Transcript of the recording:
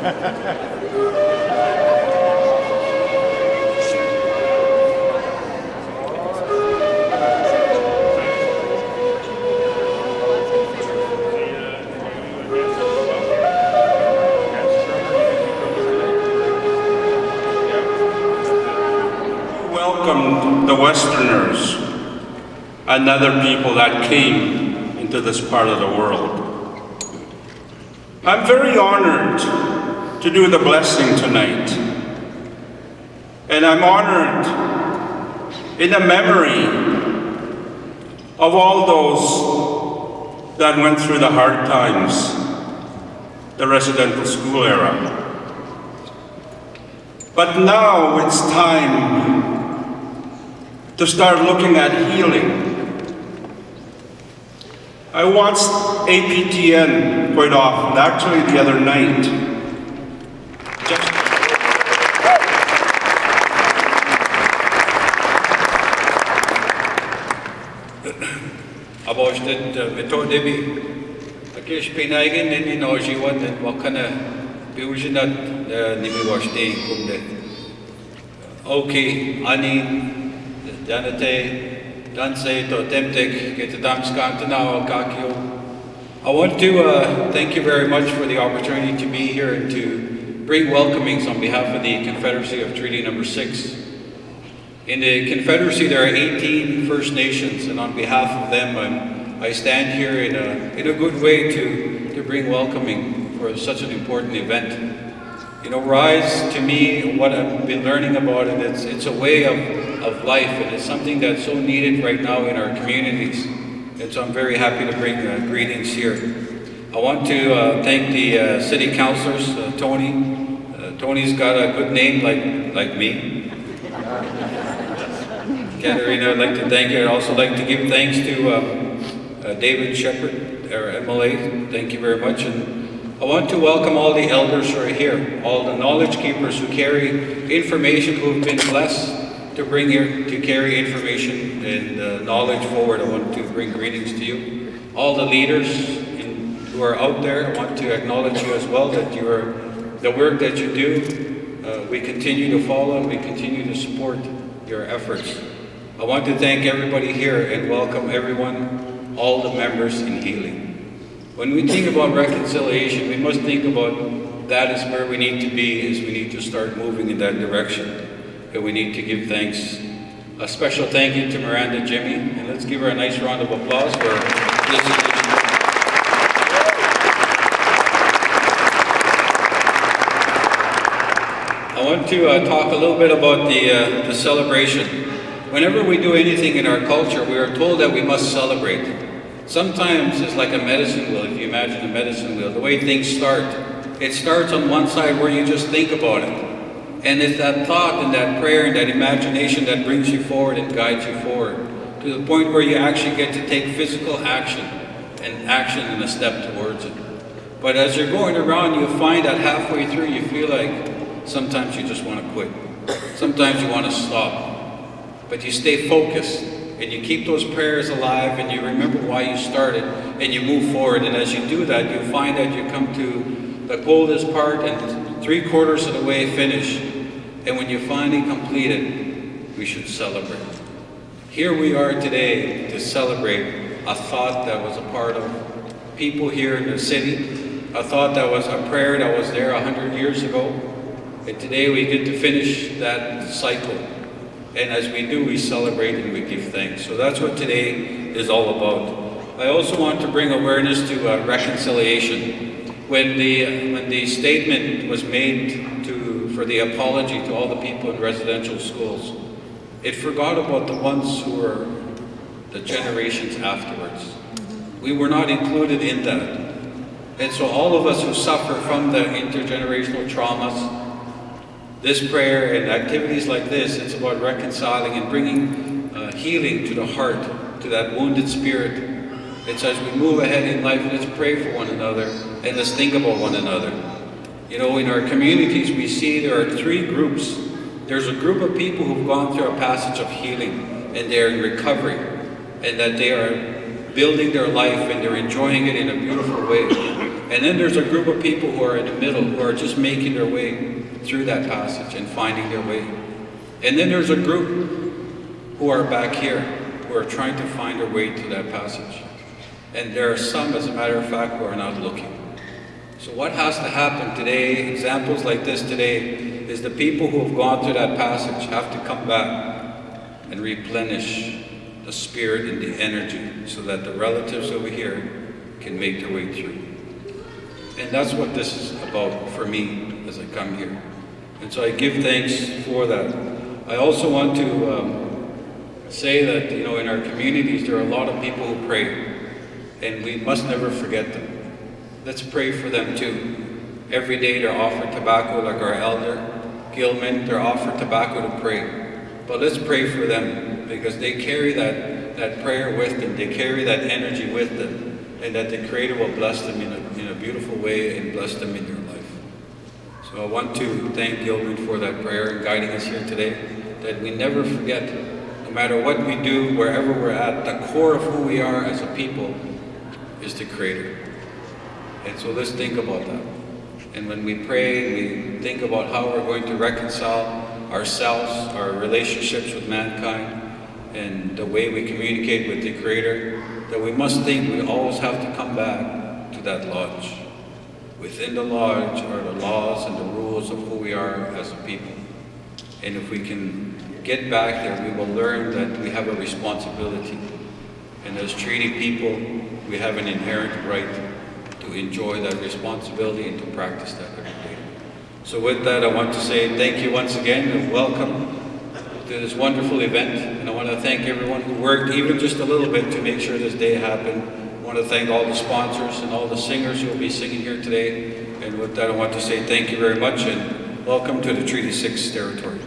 Welcomed the Westerners and other people that came into this part of the world. I'm very honored to do the blessing tonight. And I'm honored in the memory of all those that went through the hard times, the residential school era. But now it's time to start looking at healing. I watched APTN quite often, actually the other night. Abostet metodibi akish pinaigen nini nojiwan and wakana biujinat nimi washte kumde. Okay, ani Danate, Danse, Totemtek, Getadamskantana, Kakio. I want to thank you very much for the opportunity to be here and to bring welcomings on behalf of the Confederacy of Treaty Number 6. In the Confederacy, there are 18 First Nations, and on behalf of them, I stand here in a good way to bring welcoming for such an important event. You know, RISE, to me, what I've been learning about it, it's a way of life, and it's something that's so needed right now in our communities. And so I'm very happy to bring greetings here. I want to thank the city councilors, Tony. Tony's got a good name like me. Katerina, I'd like to thank you. I'd also like to give thanks to David Shepherd, our MLA. Thank you very much. And I want to welcome all the elders who are here, all the knowledge keepers who carry information, who have been blessed to bring here, to carry information and knowledge forward. I want to bring greetings to you. All the leaders who are out there, I want to acknowledge you as well, that you are, the work that you do, we continue to follow and we continue to support your efforts. I want to thank everybody here and welcome everyone, all the members in healing. When we think about reconciliation, we must think about that is where we need to be, is we need to start moving in that direction. And we need to give thanks. A special thank you to Miranda Jimmy, and let's give her a nice round of applause for this edition. I want to talk a little bit about the celebration. Whenever we do anything in our culture, we are told that we must celebrate. Sometimes it's like a medicine wheel, if you imagine a medicine wheel. The way things start, it starts on one side where you just think about it. And it's that thought and that prayer and that imagination that brings you forward and guides you forward to the point where you actually get to take physical action and a step towards it. But as you're going around, you find that halfway through you feel like sometimes you just want to quit. Sometimes you want to stop. But you stay focused. And you keep those prayers alive and you remember why you started and you move forward. And as you do that, you find that you come to the coldest part and 3/4 of the way finished. And when you finally complete it, we should celebrate. Here we are today to celebrate a thought that was a part of people here in the city, a thought that was a prayer that was there 100 years ago. And today we get to finish that cycle. And as we do, we celebrate and we give thanks. So that's what today is all about. I also want to bring awareness to reconciliation. When the statement was made for the apology to all the people in residential schools, it forgot about the ones who were the generations afterwards. We were not included in that. And so all of us who suffer from the intergenerational traumas, this prayer and activities like this, it's about reconciling and bringing healing to the heart, to that wounded spirit. It's as we move ahead in life, let's pray for one another and let's think about one another. You know, in our communities, we see there are 3 groups. There's a group of people who've gone through a passage of healing and they're in recovery and that they are building their life and they're enjoying it in a beautiful way. And then there's a group of people who are in the middle, who are just making their way through that passage and finding their way. And then there's a group who are back here, who are trying to find their way to that passage. And there are some, as a matter of fact, who are not looking. So what has to happen today, examples like this today, is the people who have gone through that passage have to come back and replenish the spirit and the energy so that the relatives over here can make their way through. And that's what this is about for me as I come here. And so I give thanks for that. I also want to say that, you know, in our communities there are a lot of people who pray, and we must never forget them. Let's pray for them too. Every day they're offered tobacco, like our Elder Gilman, they're offered tobacco to pray. But let's pray for them, because they carry that prayer with them, they carry that energy with them, and that the Creator will bless them in a beautiful way and bless them in their life. So I want to thank Gilman for that prayer and guiding us here today, that we never forget, no matter what we do, wherever we're at, the core of who we are as a people is the Creator. And so let's think about that. And when we pray, we think about how we're going to reconcile ourselves, our relationships with mankind, and the way we communicate with the Creator, that we must think we always have to come back to that lodge. Within the lodge are the laws and the rules of who we are as a people. And if we can get back there, we will learn that we have a responsibility. And as treaty people, we have an inherent right to enjoy that responsibility and to practice that every day. So with that, I want to say thank you once again and welcome to this wonderful event. And I want to thank everyone who worked even just a little bit to make sure this day happened. I want to thank all the sponsors and all the singers who will be singing here today. And with that, I want to say thank you very much and welcome to the Treaty 6 territory.